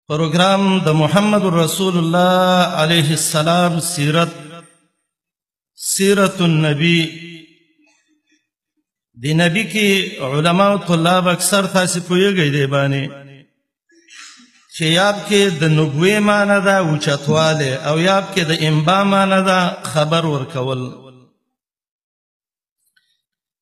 پروگرام د محمد رسول الله علیه السلام سیرت النبی دی نبی کی علماء و طلاب اکثر تاسی پویگئی دی بانی چه یاب که د نبوی مانا دا اوچتواله او یاب که د انبا مانا دا خبر ورکول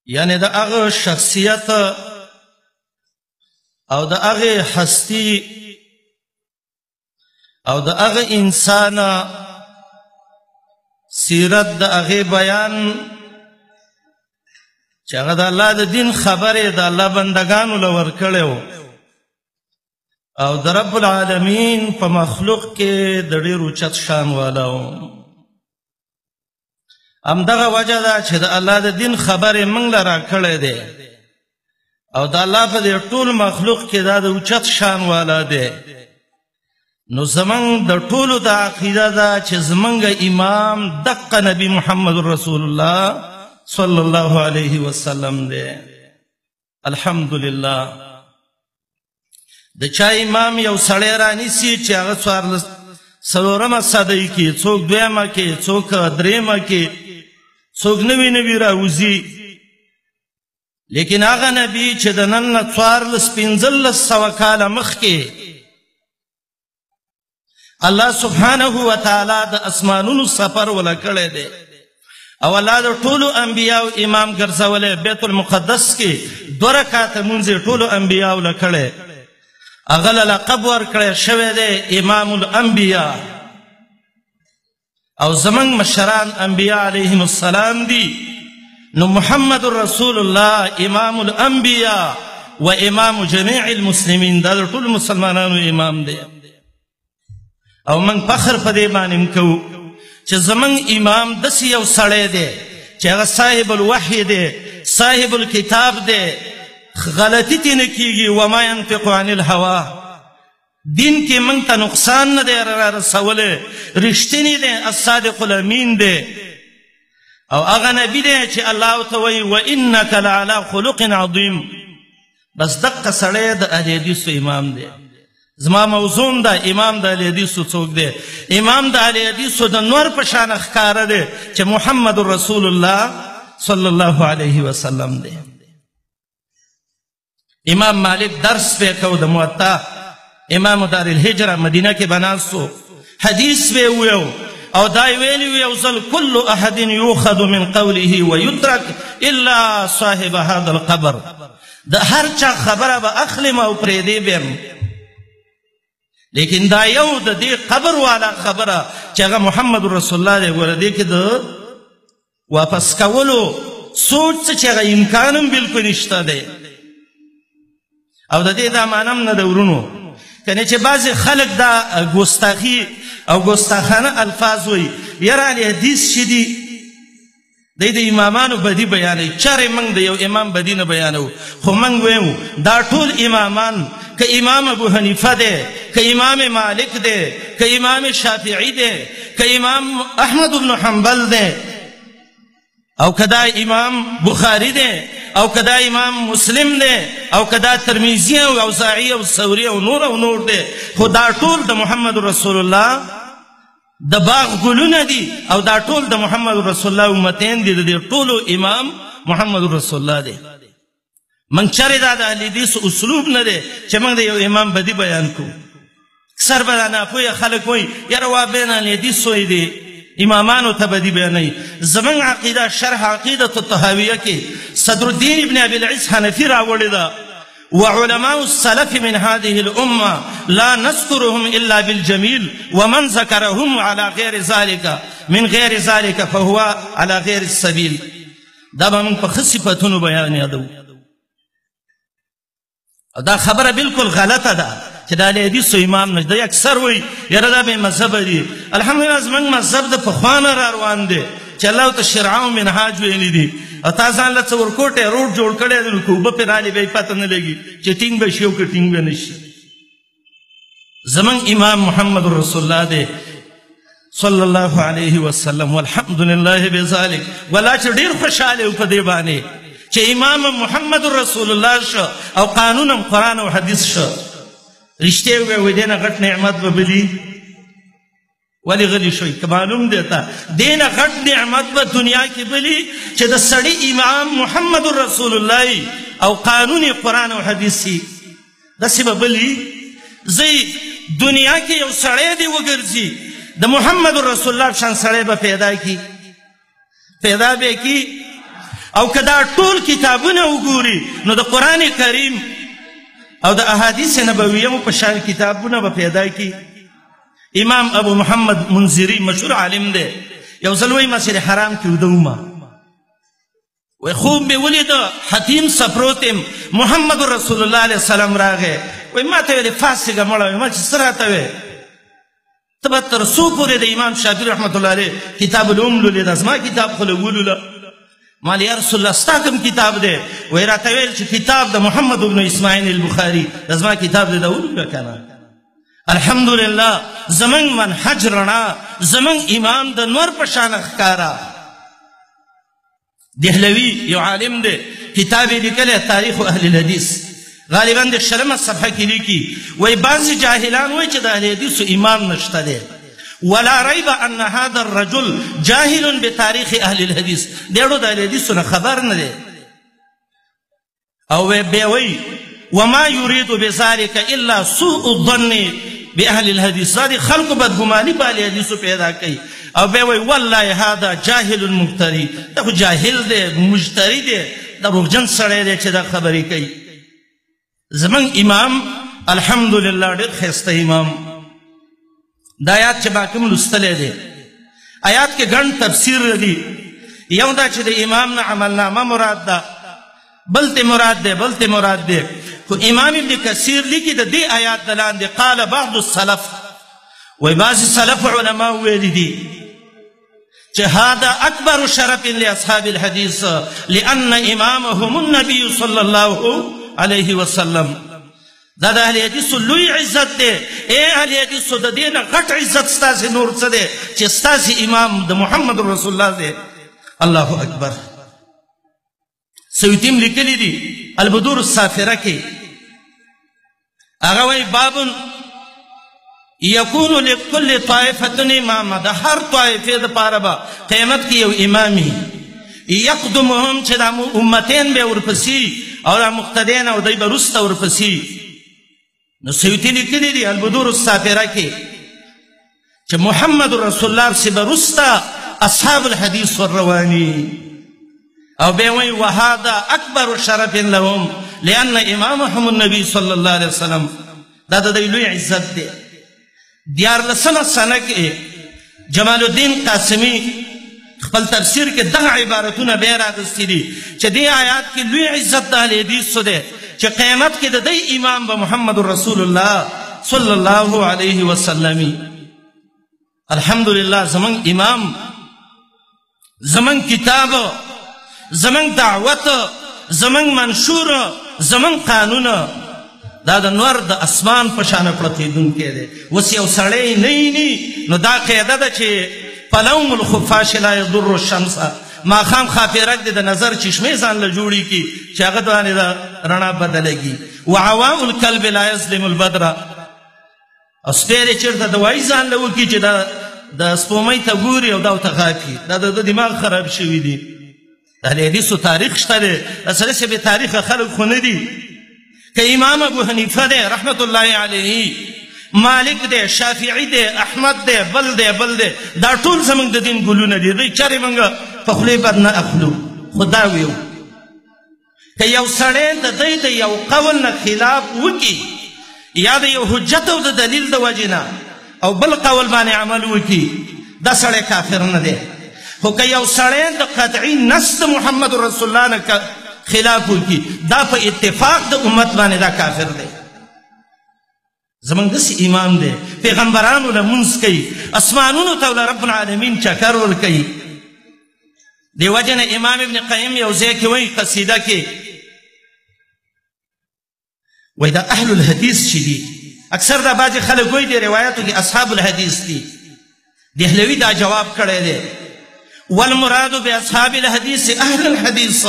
یعنی دا اغا شخصیت او دا اغا هستی او دا اغا انسان سیرت دا اغا بیان چه اغا دا اللہ دا دین خبره دا اللہ بندگانو لور کڑیو او دا رب العالمین پا مخلوق کے دا دیر اوچت شان والاو ام دغا وجہ دا چه دا اللہ دا دین خبره منگ لرا کڑی دے او دا اللہ پا دیر طول مخلوق کے دا اوچت شان والا دے نو زمانگ دا طولو دا عقیدہ دا چه زمانگ امام دق نبی محمد رسول اللہ صلی اللہ علیہ وسلم دے الحمدللہ دا چا امام یو سڑی رانی سی چه اغا سوار سلورم صدی کی چوک دویمہ کی چوک دریمہ کی چوک نوی راوزی لیکن آغا نبی چه دا نن سوار لسپینزل سوکال مخ کی اللہ سبحانہ وتعالی دا اسمانون سفر ولا کڑے دے او اللہ دا طولو انبیاء و امام گرزولے بیت المقدس کی دو رکعت منزی طولو انبیاء ولا کڑے اغل لقب ور کڑے شوے دے امام الانبیاء او زمان مشران انبیاء علیہم السلام دی نو محمد رسول اللہ امام الانبیاء و امام جميع المسلمین دا طول مسلمانانو امام دے او من فخر پا دے بانیم کو چه زمان امام دسی یو سڑے دے چه اغا صاحب الوحی دے صاحب الكتاب دے غلطی تی نکیگی وما ينطق عن الهوا دین کی منگتا نقصان ندے رسولے رشتینی دے الصادق الامین دے او اغا نبی دے چه اللہ توئی وَإِنَّكَ لَعَلَى خُلُقٍ عَظِيمٍ بس دق سڑے دا اہل حدیث امام دے زما موضوع دا امام دا اہل حدیث چوک دے امام دا اہل حدیث دا نور پشان اخکار دے چه محمد رسول اللہ صلی اللہ علیہ وسلم دے امام مالک درس پہ کو دا موتا امام دار الحجرہ مدینہ کے بناسو حدیث پہ ہوئے او دائی ویلی ہوئے ذل کل احد یوخد من قوله ویترک الا صاحب هذا القبر دا ہر چا خبرہ با اخلم او پریدے بیم لیکن دا یو دا دی قبر والا خبرہ چاگا محمد رسول اللہ دے گولا دے کہ دا واپس کولو سوچ سے چاگا امکانم بالکل نشتا دے او دا دی دا مانم ندورونو کنی چه بعضی خلق دا گستاخی او گستاخانه الفاظ ہوئی یرانی حدیث شدی دی دا امامانو بدی بیانی چار منگ دا یو امام بدی نبیانو خو منگ ویمو دا طول امامان کہ امام ابو حنیفہ دے کہ امام مالک دے کہ امام شافعی دے کہ امام احمد بن حنبل دے او کدا امام بخاری دے او کدا امام مسلم دے او کدا ترمیزی او اوزاعی او سوری او نور دے خدا طول دا محمد رسول اللہ دا باغ گلون دی او دا طول دا محمد رسول اللہ امتین دی دا طول امام محمد رسول اللہ دے من چر دا اہل حدیث اسلوب نہ دے چه من دا یو امام بدی بیان کو سر بدا ناپوی خلق ہوئی یروا بین اہل حدیث ہوئی دے امامانو تبدی بیانی زمان عقیدہ شرح عقیدہ الطحاویہ کی صدر الدین ابن ابی العز حنفی راوڑی دا وعلماء السلف من هذه الامة لا نذكرهم الا بالجميل ومن ذكرهم على غير ذلك من غير ذلك فهو على غير السبيل دا من فخصفتون بیانی ادو دا خبر بالکل غلط دا چه دا حدیث و امام نشد دا اکثر ہوئی یرا دا بے مذہب دی الحمدللہ از منگ مذہب دا پخوان راروان دے چه اللہ تا شرعاو منحاج وینی دی او تازان لچا ورکوٹے روڈ جوڑ کڑے دن کوبا پی رالی بے پاتا نلگی چه ٹنگ بے شیو که ٹنگ بے نشی زمان امام محمد رسول اللہ دے صلی اللہ علیہ وسلم والحمدللہ بذالک ولا چه دیر خوشحالے اوپا دے بانے چه امام محمد رسول اللہ شا او قانونم قرآن و حدیث شا رښتیا ووایه دې نه غټ نعمت به بلي ولې غلی شوي که معلوم دی ته دې نه غټ نعمت به دنیا کې بلي چې د سړي امام محمد رسول الله او قانون قرآن او حدیث داسې به بلي زه دنیا کې یو سړی دی وګرځي د محمد رسول الله شان سړی به پیدا به کی او که دا ټول کتابونه وګوري نو د قرآن کریم او د احادیث نبویه په شان کتابونه به پیدا کی امام ابو محمد منذری مشهور عالم دی یو ځل وایي مسجد حرام کې وده ومه وی خوب مې ولیده حتیم سپروت یم محمد رسول الله علیه السلام راغی وی ما ته ویلې فاسقه مړه وی ما چې څه راته وی ته به تر څو پورې د امام شافعي رحمت الله علیه کتاب الام لولې دا زما کتاب خو له ولوله ما یا رسول الله ستا کوم کتاب دی وی راته ویل چې کتاب د محمد بن اسماعیل البخاري دا زما کتاب دی دا ولوله که نه الحمدلله زمونږ منهج رڼا زمونږ امام د نور په شان ښکاره دهلوي یو عالم دی کتاب یې لیکلی تاریخ اهل الحدیث غالبا د شلمه صفحه کې لیکي وایي بعضې جاهلان وایي چې د اهل حدیثو امام نشته دی ولا ریب ان هذا الرجل جاهل بتاریخ اهل الحدیث دیړو د اهل حدیثو نه خبر نه دی او بیا وایي وما يريد بذلك الا سوء الظن باهل الحديث هذه خلق بدګماني په اهل حدیثو پیدا کوي او بیا وایي والله هذا جاهل مفتري دا خو جاهل دی مجتري دی دروغجن سړی دی چې دا خبرې کوي زمونږ امام الحمدلله ډېر ښایسته امام دا آیات چې ما کوم لوستلی دی آیات کې ګڼ تفسیر دی یو دا چې د امام نه عملنامه مراد ده بل ته مراد دی خو امام ابن کثیر لیکي د دې آیات د لاندې قال بعض السلف وایي بعضې سلف علما ویلي دي چې هذا اکبر شرف لاصحاب الحديث لان امامهم النبي صلى الله عليه وسلم دا د اهل حدیثو لوی عزت دی ای اهل حدیثو د دې نه غټ عزت ستاسې نور څه دی چې ستاسې امام د محمد رسول الله دی الله اکبر سیوطیم لیکلی دي البدور السافره کې هغه وایي باب یکون لکل طائفة امام د هر طائفې دپاره به قیامت کې یو امامي یقدمهم چې دا امتین به ورپسي او دا مقتدین او دی به وروسته ورپسي نو سیوطي لیکلی دي البدور السافره کې چې محمد رسول الله پسې به وروسته اصحاب الحدیث والرواني او بیا وایي وهذا اکبر شرف لهم لان امامهم النبي صلی الله علیه وسلم دا د دوی لوی عزت دی دیارلسمه سنه کې جمال الدین قاسمي خپل تفسیر کې دغه عبارتونه بیا راغستي دي چې دې آیات کې لوی عزت د اهل حدیثو دی چې قیامت کې د دې امام به محمد رسول الله صلی الله علیه وسلم الحمدلله زمونږ امام زمونږ کتاب زمونږ دعوت زمونږ منشور زمونږ قانون دا د نور د اسمان په شانه پړتېدونکی دی اوس یو سړی نه ویني نو دا قاعده ده چې فلوم الخفاش لا یضر الشمس ماښام خاپیرک دی د نظر چشمې ځان له جوړي کي چې هغه باندې د رڼا بدلېږي وعواء الکلب لا یظلم البدر او سپیرې چېرته دوایي ځان له وکړي چې د سپومۍ ته ګوري او دا ورته غاپي دا د دماغ خراب شوي دي د اهل حدیثو تاریخ شته دی داسې بې تاریخه خلک خو نه دي که امام ابو حنیفه دی رحمت الله علیه مالک دی شافعي دی احمد دی بل دی دا ټول زموږ د دین ګلونه دي دوی چارې موږ په خولې بد نه اخلو خو دا ویو که یو سړی د دوی د یو قول نه خلاف وکړي یا د یو حجت او د دلیل د وجې نه او بل قول باندې عمل وکړي دا سړی کافر نه دی خو که یو سړی د قطعي نص د محمد رسول الله نه خلاف وکړي دا په اتفاق د امت باندې دا کافر دی زمونږ داسې امام دی پیغمبرانو له لمونځ کوي اسمانونو ته له رب العالمین چکر ورکوي دې وجې نه امام ابن قیم یو ځای کې وایي قصیده کې وایي دا اهل الحدیث چې دي اکثر دا بعضې خلک وایي دې روایاتو کې اصحاب الحدیث دي دهلوي دا جواب کړی دی والمراد باصحاب الحديث اهل الحديث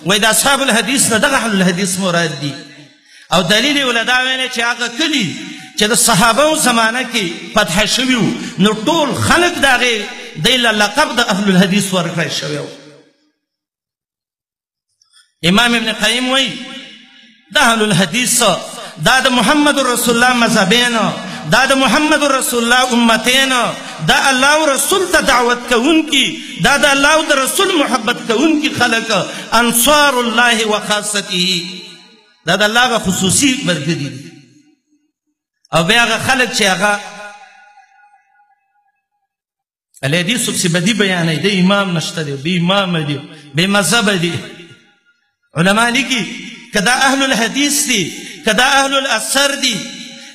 واذا اصحاب الحديث نه دغه اهل الحديث مراد دي او دلیل یې ولدا ویلی چې هغه کلي چې د صحابو زمانه کې فتح شوي وو نو ټول خلک د هغې دی له لقب د اهل الحدیث ورکړی شوی و امام ابن قیم وایي د اهل الحدیث دا د محمد رسول الله مذهبین دا د محمد رسول الله امتین دا الله او رسول ته دعوت کوونکي دا د الله او د رسول محبت کوونکي خلک انصار الله وخاصته دا د الله هغه خصوصي ملګري دي او بیا هغه خلک چې هغه الحدیثو پسې بدي بیانوي د امام نشته دی بې امامه دي بې مذهبه دي علما لیکي که دا اهل الحدیث دي که دا اهل الاثر دي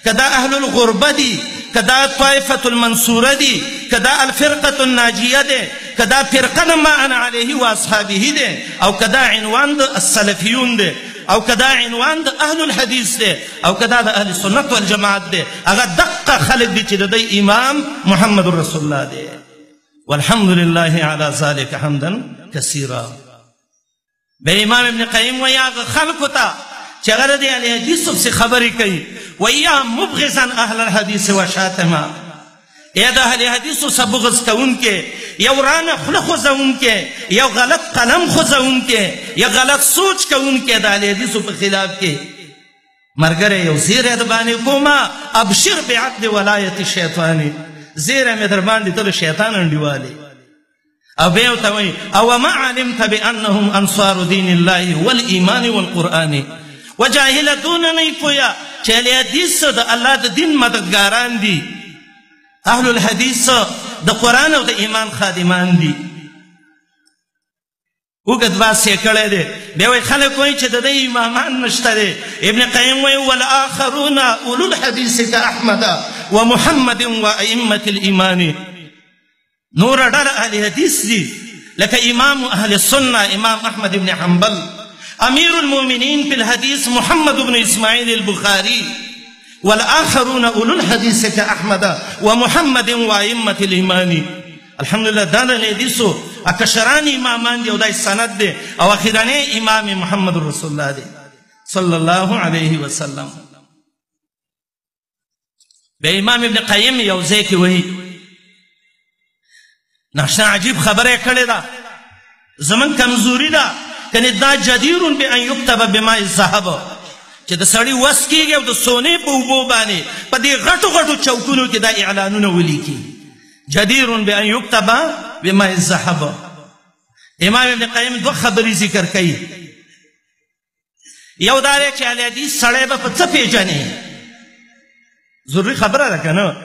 که دا اهل الغربه دي که دا طائفة المنصوره دي که دا الفرقة الناجیه دي که دا فرقه ما انا علیه و اصحابه دي او که دا عنوان د السلفیون دي او که دا عنوان د اهل الحدیث دی او که دا د اهل سنت والجماعت دی هغه دقه خلک دي چې د دوی امام محمد رسول الله دی والحمد لله على ذلك حمدا كثيرا به امام ابن قیم وایي هغه خلکو ته چې هغه د اهل حدیثو پسې خبرې کوي وایي یا مبغضا اهل الحدیث وشاتما یا د اهل حدیثو څخه بغض کوونکې یا ورانه خوله خوځوونکې یا غلط قلم خوځوونکې یا غلط سوچ کوونکې د اهل حدیثو په خلاف کې ملګری یو زیری در باندې کومه ابشر بعقد ولایت شیطاني زیری مې در باندې ته د شیطان انډیوالې او بیا ورته وایي اوما علمت بانهم انصار دین الله والایمان والقرآن وجاهله دونه نه یې پوهه چې اهل حدیث د الله د دین مددګاران دي اهل الحدیث د قرآن او د ایمان خادمان دي اوږد بحث یې کړی دی بیا وایي خلک وایي چې د دوی امامان نشته دی ابن قیم وایي والآخرون اولو الحدیث کاحمد ومحمد وائمة الایمان نور ډله اهل حدیث دي لکه امام اهل السنه امام احمد بن حنبل امیر المؤمنین فی الحدیث محمد بن اسماعیل البخاری والآخرون اولو الحدیث کاحمد ومحمد وائمة الایمان الحمدلله دا د حدیثو اکشران امامان دي او دا سند دی او اخرانی امام محمد رسول الله دی صلی الله علیه وسلم به امام ابن قیم یو ځای کې وایي ناشنا عجیب خبره کړې ده زمون کمزوري ده کنه دا جدیر بان یكتب بماء الذهب چې د سړی وس کېږي او د سونې په اوبو باندې په دې غټو غټو چوکونو کې دا اعلانونه ولیکي جدیر بان یكتب بماء الذهب امام ابن قیم دوه خبرې ذکر کوي یو دا دی چې اهل حدیث سړی به په څه پیژنې ضروري خبره ده که نه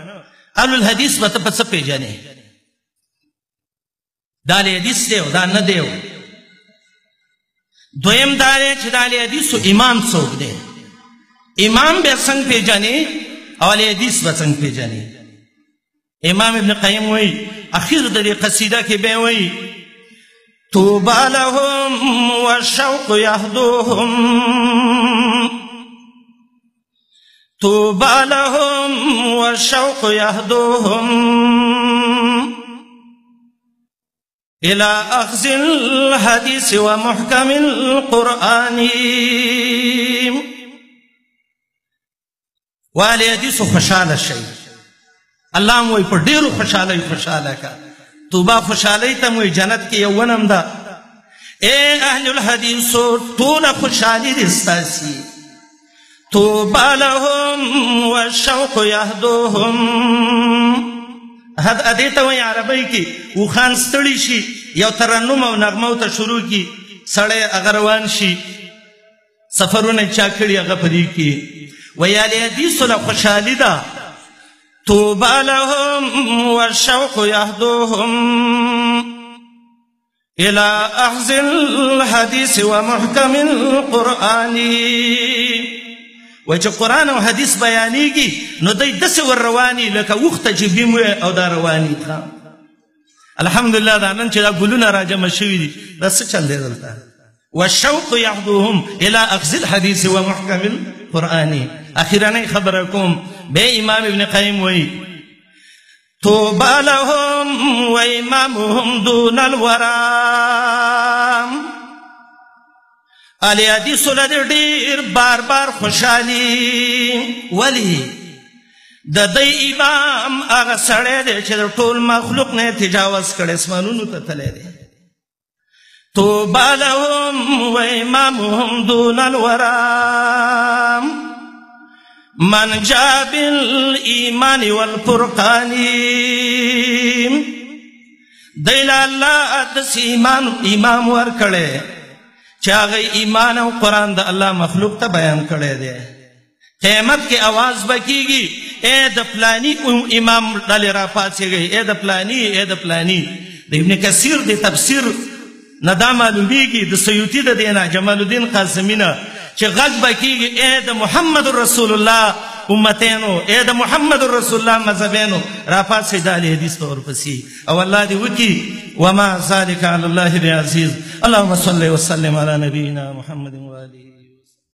اهل الحدیث به ته په څه پیژنې دا اهل حدیث دی او دا نه دی دویم دا دی چې د اهل حدیثو امام څوک دی امام به څنګه پیژنې او اهل حدیث به څنګه پیژنې امام ابن قیم وایي اخیر د دې قصیده کې به وایي طوبى لهم والشوق يهدوهم طوبى لهم والشوق يهدوهم إلى أخذ الحديث ومحكم القرآن والي حديث خوشاله شي الله موي پر ډیرو خوشاله کا توبه خوشالۍ ته موي جنت کې یو ونم ده اے اهل الحديث ټول خوشالي دي ستاسي توبه لهم والشوق يهدوهم هد ادیته وای عربی کې وخان ستړي شي یو ترنم او نغمه ته شروع کی سړی اغروان شي سفرونه چا کړي هغه پدې کې ویاله حدیث له خوشالي ده طوبى لهم والشوق يهدوهم إلى أخذ الحديث ومحكم القرآن وچ قرآن او حدیث بیانیږي نو دای دسه ور رواني لکه وخت جبیم او دا رواني ښا الحمدلله دا نن چې دا ګلونه راجم شوي دي دا څه چل دی دلته والشوق يهدوهم الى اخذ الحديث ومحكم القرآن اخیرا خبركم به امام ابن قیم وی طوبى لهم وامامهم دون الورى اهل حدیثو له ډېر بار بار خوشحالي ولې د دې امام هغه سړی دی چې د ټول مخلوق نه تجاوز کړی اسمانونو ته تللی دی طوبى لهم وإمامهم دون الورى من جاء بالإيمان والفرقان دیل الله دس امام ورکړي چې هغه ایمان او قرآن د الله مخلوق ته بیان کړی دی قیامت کې आवाज بکیږي اے د فلانی امام ډلې را پاڅېږئ اے د فلانی اے د فلانی د ابن کثیر د تفسیر نه دا معلومیږي د سیوطي د دې نه جمال الدین قاسمي نه چې غږ بکیږي اے د محمد رسول الله امتینو اے د محمد رسول الله مذهبینو را پاڅئ د اهل حدیث په ورپسې او الله دې وکړي وما ذلك على الله بعزیز اللهم صل وسلم على نبينا محمد وآله